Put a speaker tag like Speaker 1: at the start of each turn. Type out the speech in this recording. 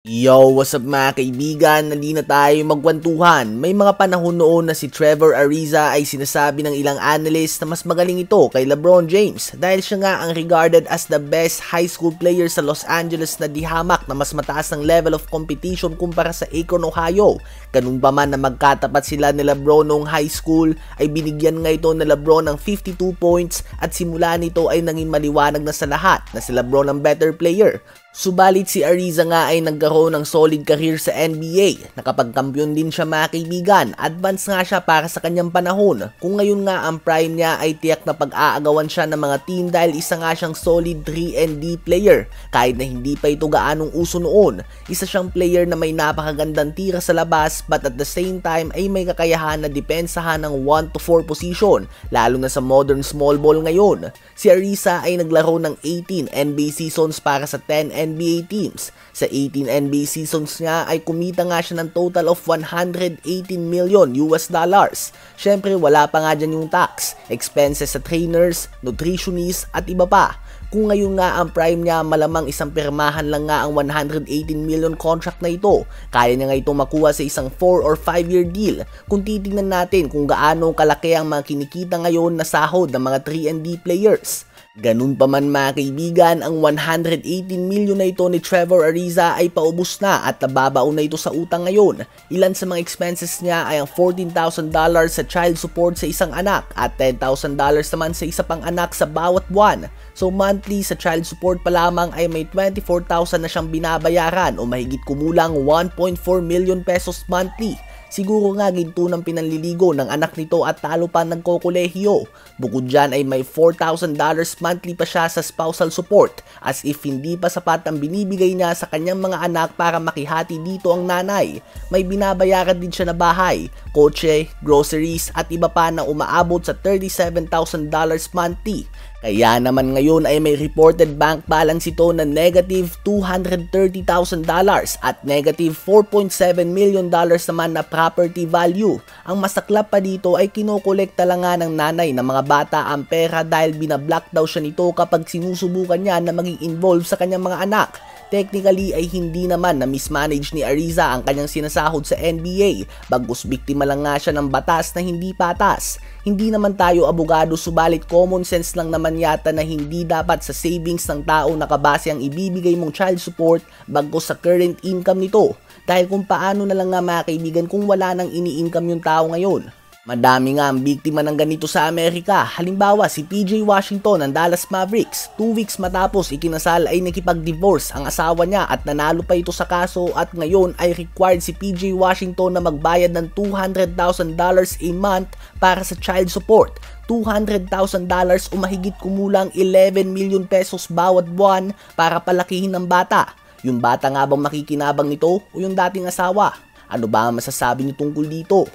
Speaker 1: Yo, what's up mga kaibigan? Nandi na tayo magkwentuhan. May mga panahon noon na si Trevor Ariza ay sinasabi ng ilang analyst na mas magaling ito kay LeBron James dahil siya nga ang regarded as the best high school player sa Los Angeles na dihamak na mas mataas ng level of competition kumpara sa Akron, Ohio. Ganun pa man na magkatapat sila ni LeBron noong high school ay binigyan nga ito ni LeBron ng 52 points at simula nito ay naging maliwanag na sa lahat na si LeBron ang better player. Subalit si Ariza nga ay nagkaroon ng solid career sa NBA. Nakapagkampiyon din siya mga kaibigan. Advance nga siya para sa kanyang panahon. Kung ngayon nga ang prime niya ay tiyak na pag-aagawan siya ng mga team dahil isa nga siyang solid 3-and-D player. Kahit na hindi pa ito gaanong uso noon. Isa siyang player na may napakagandang tira sa labas but at the same time ay may kakayahan na depensahan ng 1-4 position. Lalo na sa modern small ball ngayon. Si Ariza ay naglaro ng 18 NBA seasons para sa 10 NBA teams. Sa 18 NBA seasons niya ay kumita nga siya ng total of $118 million. Syempre wala pa nga dyan yung tax, expenses sa trainers, nutritionists at iba pa. Kung ngayon nga ang prime niya, malamang isang pirmahan lang nga ang $118 million contract na ito. Kaya niya nga itong makuha sa isang 4 or 5 year deal. Kung titingnan natin kung gaano kalaki ang mga kinikita ngayon na sahod ng mga 3-and-D players. Ganun pa man mga kaibigan, ang $118 million na ito ni Trevor Ariza ay paubos na at nababaon na ito sa utang ngayon. Ilan sa mga expenses niya ay ang $14,000 sa child support sa isang anak at $10,000 naman sa isa pang anak sa bawat buwan. So monthly sa child support pa lamang ay may $24,000 na siyang binabayaran o mahigit kumulang 1.4 million pesos monthly. Siguro nga ginto ng pinanliligo ng anak nito at talo pa nagkokolehiyo. Bukod dyan ay may $4,000 monthly pa siya sa spousal support as if hindi pa sapat ang binibigay niya sa kanyang mga anak para makihati dito ang nanay. May binabayaran din siya na bahay, kotse, groceries at iba pa na umaabot sa $37,000 monthly. Kaya naman ngayon ay may reported bank balance ito na negative $230,000 at negative $4.7 million naman na property value. Ang masaklap pa dito ay kinokolekta lang nga ng nanay ng mga bata ang pera dahil binablock daw siya nito kapag sinusubukan niya na maging involved sa kanyang mga anak. Technically ay hindi naman na mismanage ni Ariza ang kanyang sinasahod sa NBA, bagkus biktima lang nga siya ng batas na hindi patas. Hindi naman tayo abogado subalit common sense lang naman yata na hindi dapat sa savings ng tao nakabase ang ibibigay mong child support bagkus sa current income nito. Dahil kung paano na lang nga mga kaibigan kung wala nang ini-income yung tao ngayon. Madami nga ang biktima ng ganito sa Amerika. Halimbawa si PJ Washington ng Dallas Mavericks. 2 weeks matapos ikinasal ay nakipag-divorce ang asawa niya at nanalo pa ito sa kaso at ngayon ay required si PJ Washington na magbayad ng $200,000 a month para sa child support. $200,000 o mahigit kumulang 11 million pesos bawat buwan para palakihin ng bata. Yung bata nga bang makikinabang nito o yung dating asawa? Ano ba ang masasabi niyo tungkol dito?